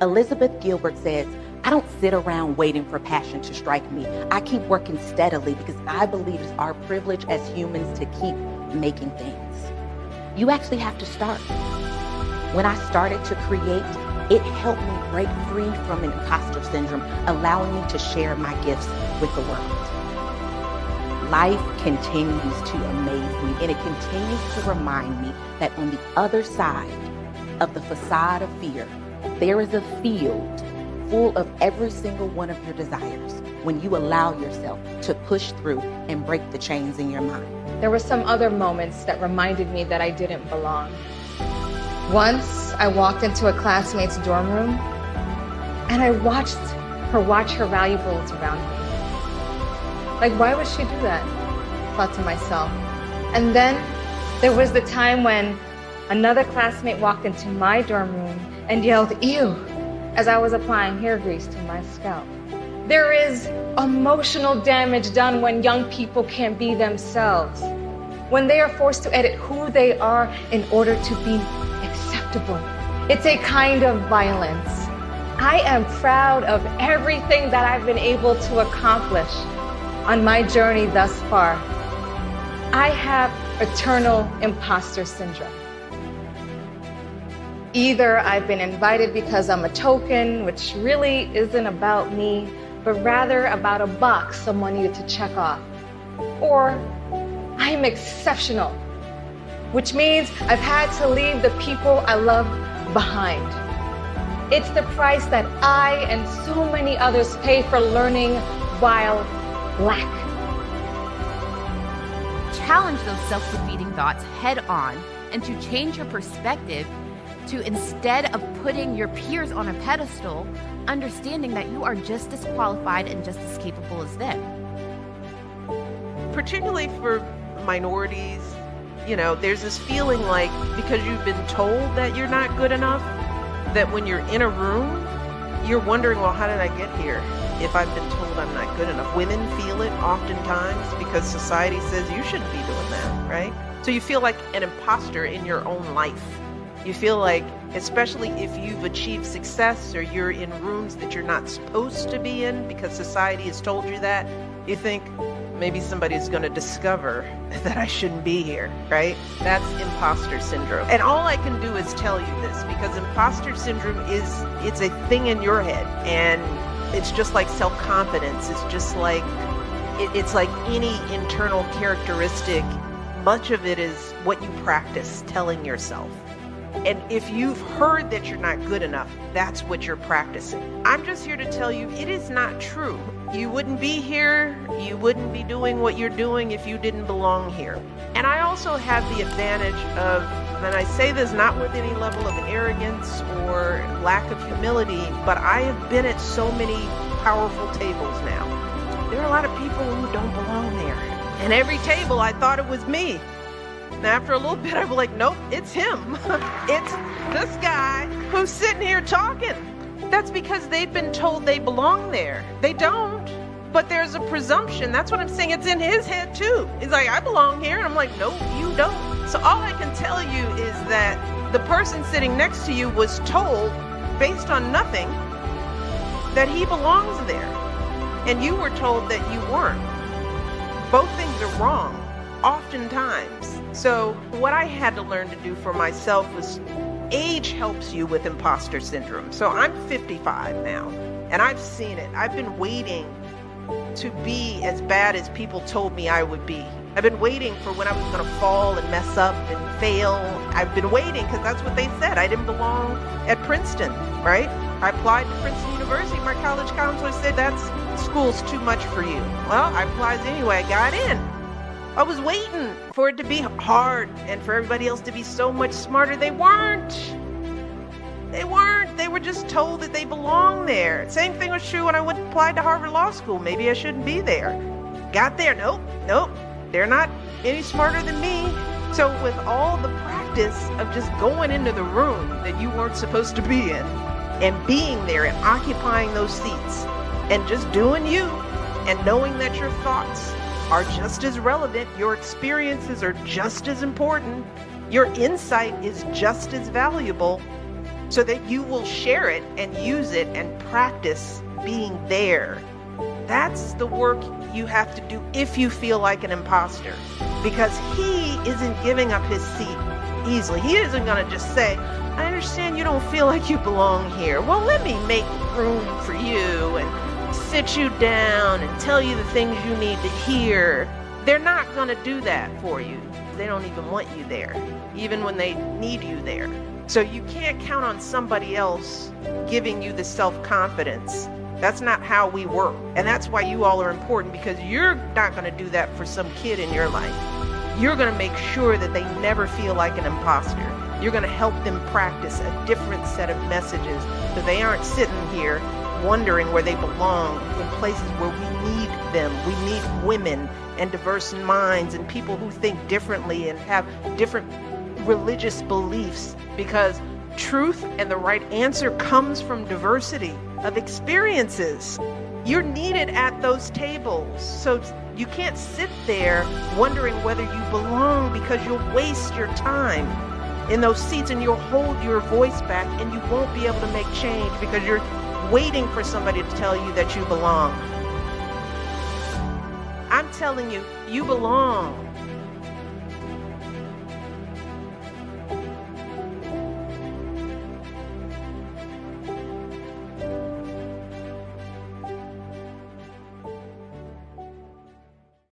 Elizabeth Gilbert says, I don't sit around waiting for passion to strike me. I keep working steadily because I believe it's our privilege as humans to keep making things. You actually have to start. When I started to create, it helped me break free from imposter syndrome, allowing me to share my gifts with the world. Life continues to amaze me, and it continues to remind me that on the other side of the facade of fear, there is a field full of every single one of your desires when you allow yourself to push through and break the chains in your mind. There were some other moments that reminded me that I didn't belong. Once I walked into a classmate's dorm room and I watched her watch her valuables around me. Like, why would she do that? I thought to myself. And then there was the time when another classmate walked into my dorm room and yelled, "Ew," as I was applying hair grease to my scalp. There is emotional damage done when young people can't be themselves, when they are forced to edit who they are in order to be acceptable. It's a kind of violence. I am proud of everything that I've been able to accomplish on my journey thus far. I have eternal imposter syndrome. Either I've been invited because I'm a token, which really isn't about me, but rather about a box someone needed to check off. Or I'm exceptional, which means I've had to leave the people I love behind. It's the price that I and so many others pay for learning while Black. Challenge those self-defeating thoughts head on and to change your perspective to, instead of putting your peers on a pedestal, understanding that you are just as qualified and just as capable as them. Particularly for minorities, there's this feeling like because you've been told that you're not good enough, that when you're in a room, you're wondering, well, how did I get here if I've been told I'm not good enough? Women feel it oftentimes because society says you shouldn't be doing that, right? So you feel like an imposter in your own life. You feel like, especially if you've achieved success or you're in rooms that you're not supposed to be in because society has told you that, you think maybe somebody's going to discover that I shouldn't be here, right? That's imposter syndrome. And all I can do is tell you this, because imposter syndrome it's a thing in your head, and it's just like self-confidence. It's just like, it's like any internal characteristic. Much of it is what you practice telling yourself. And if you've heard that you're not good enough, that's what you're practicing. I'm just here to tell you it is not true. You wouldn't be here, you wouldn't be doing what you're doing if you didn't belong here. And I also have the advantage of, and I say this not with any level of arrogance or lack of humility, but I have been at so many powerful tables now. There are a lot of people who don't belong there. And every table I thought it was me. And after a little bit, I was like, nope, it's him. It's this guy who's sitting here talking. That's because they've been told they belong there. They don't. But there's a presumption. That's what I'm saying. It's in his head too. He's like, I belong here. And I'm like, no, you don't. So all I can tell you is that the person sitting next to you was told, based on nothing, that he belongs there. And you were told that you weren't. Both things are wrong, oftentimes. So what I had to learn to do for myself was, age helps you with imposter syndrome. So I'm 55 now, and I've seen it. I've been waiting to be as bad as people told me I would be. I've been waiting for when I was going to fall and mess up and fail. I've been waiting because that's what they said. I didn't belong at Princeton, right? I applied to Princeton University. My college counselor said, that school's too much for you. Well, I applied anyway. I got in. I was waiting for it to be hard and for everybody else to be so much smarter. They weren't. They weren't. They were just told that they belong there. Same thing was true when I applied to Harvard Law School. Maybe I shouldn't be there. Got there. Nope. They're not any smarter than me. So with all the practice of just going into the room that you weren't supposed to be in and being there and occupying those seats and just doing you and knowing that your thoughts are just as relevant, your experiences are just as important, your insight is just as valuable, so that you will share it and use it and practice being there. That's the work you have to do if you feel like an imposter, because he isn't giving up his seat easily. He isn't going to just say, I understand you don't feel like you belong here. Well, let me make room for you and sit you down and tell you the things you need to hear. They're not going to do that for you. They don't even want you there, even when they need you there. So you can't count on somebody else giving you the self-confidence. That's not how we work. And that's why you all are important, because you're not going to do that for some kid in your life. You're going to make sure that they never feel like an imposter. You're going to help them practice a different set of messages, so they aren't sitting here wondering where they belong in places where we need them. We need women and diverse minds and people who think differently and have different religious beliefs, because truth and the right answer comes from diversity of experiences. You're needed at those tables. So you can't sit there wondering whether you belong, because you'll waste your time in those seats and you'll hold your voice back and you won't be able to make change because you're waiting for somebody to tell you that you belong. I'm telling you, you belong.